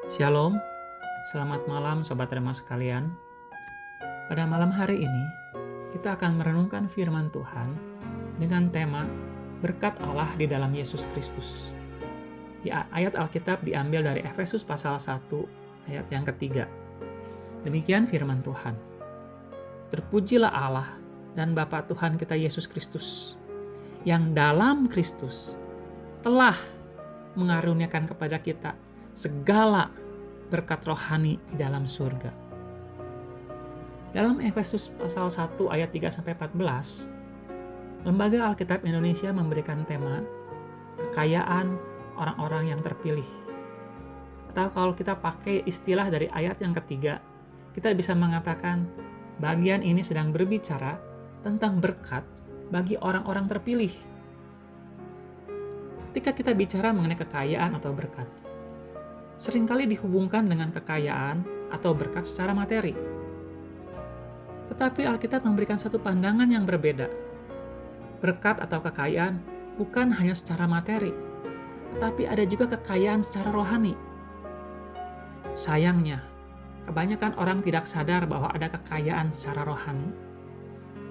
Shalom, selamat malam Sobat Rema sekalian. Pada malam hari ini, kita akan merenungkan firman Tuhan dengan tema Berkat Allah di dalam Yesus Kristus. Ayat Alkitab diambil dari Efesus pasal 1 ayat yang ketiga. Demikian firman Tuhan. Terpujilah Allah dan Bapa Tuhan kita Yesus Kristus, yang dalam Kristus telah mengaruniakan kepada kita segala berkat rohani di dalam surga. Dalam Efesus pasal 1 ayat 3-14, Lembaga Alkitab Indonesia memberikan tema kekayaan orang-orang yang terpilih. Atau kalau kita pakai istilah dari ayat yang ketiga, kita bisa mengatakan bagian ini sedang berbicara tentang berkat bagi orang-orang terpilih. Ketika kita bicara mengenai kekayaan atau berkat, seringkali dihubungkan dengan kekayaan atau berkat secara materi. Tetapi Alkitab memberikan satu pandangan yang berbeda. Berkat atau kekayaan bukan hanya secara materi, tetapi ada juga kekayaan secara rohani. Sayangnya, kebanyakan orang tidak sadar bahwa ada kekayaan secara rohani.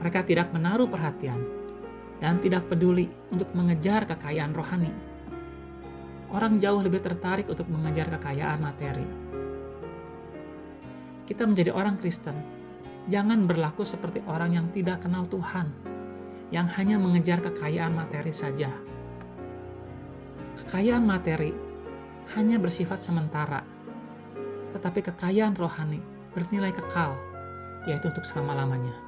Mereka tidak menaruh perhatian dan tidak peduli untuk mengejar kekayaan rohani. Orang jauh lebih tertarik untuk mengejar kekayaan materi. Kita menjadi orang Kristen, jangan berlaku seperti orang yang tidak kenal Tuhan, yang hanya mengejar kekayaan materi saja. Kekayaan materi hanya bersifat sementara, tetapi kekayaan rohani bernilai kekal, yaitu untuk selama-lamanya.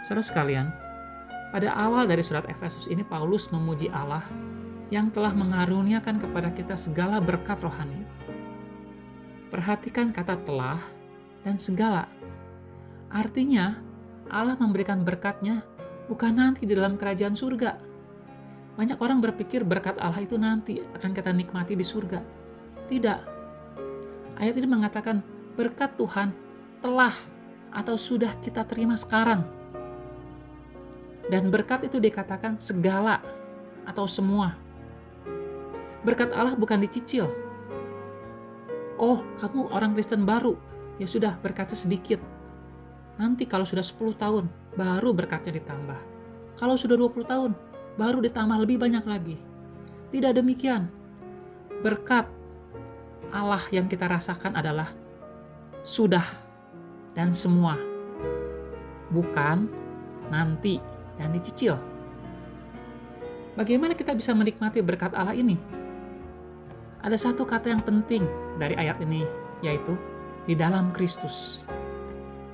Saudara sekalian, pada awal dari surat Efesus ini Paulus memuji Allah yang telah mengaruniakan kepada kita segala berkat rohani. Perhatikan kata telah dan segala. Artinya, Allah memberikan berkat-Nya bukan nanti di dalam kerajaan surga. Banyak orang berpikir berkat Allah itu nanti akan kita nikmati di surga. Tidak. Ayat ini mengatakan berkat Tuhan telah atau sudah kita terima sekarang. Dan berkat itu dikatakan segala atau semua. Berkat Allah bukan dicicil. Oh, kamu orang Kristen baru. Ya sudah, berkatnya sedikit. Nanti kalau sudah 10 tahun, baru berkatnya ditambah. Kalau sudah 20 tahun, baru ditambah lebih banyak lagi. Tidak demikian. Berkat Allah yang kita rasakan adalah sudah dan semua. Bukan nanti dan dicicil. Bagaimana kita bisa menikmati berkat Allah ini? Ada satu kata yang penting dari ayat ini, yaitu di dalam Kristus.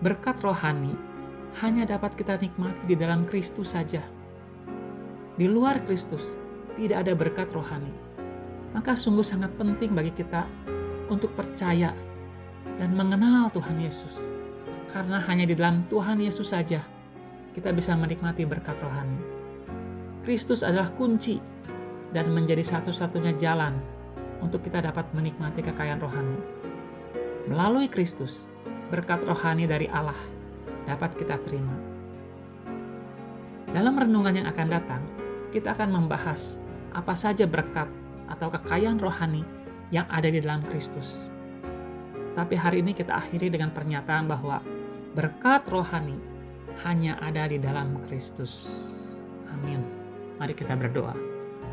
Berkat rohani hanya dapat kita nikmati di dalam Kristus saja. Di luar Kristus tidak ada berkat rohani. Maka sungguh sangat penting bagi kita untuk percaya dan mengenal Tuhan Yesus. Karena hanya di dalam Tuhan Yesus saja kita bisa menikmati berkat rohani. Kristus adalah kunci dan menjadi satu-satunya jalan untuk kita dapat menikmati kekayaan rohani. Melalui Kristus, berkat rohani dari Allah dapat kita terima. Dalam renungan yang akan datang, kita akan membahas apa saja berkat atau kekayaan rohani yang ada di dalam Kristus. Tapi hari ini kita akhiri dengan pernyataan bahwa berkat rohani hanya ada di dalam Kristus. Amin. Mari kita berdoa.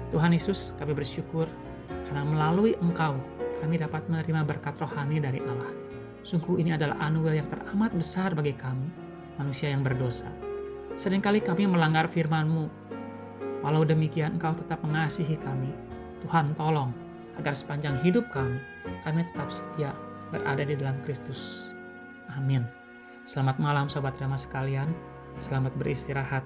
Tuhan Yesus, kami bersyukur karena melalui Engkau kami dapat menerima berkat rohani dari Allah. Sungguh ini adalah anugerah yang teramat besar bagi kami, manusia yang berdosa. Seringkali kami melanggar firman-Mu. Walau demikian Engkau tetap mengasihi kami. Tuhan tolong agar sepanjang hidup kami tetap setia berada di dalam Kristus. Amin. Selamat malam Sobat Rema sekalian. Selamat beristirahat.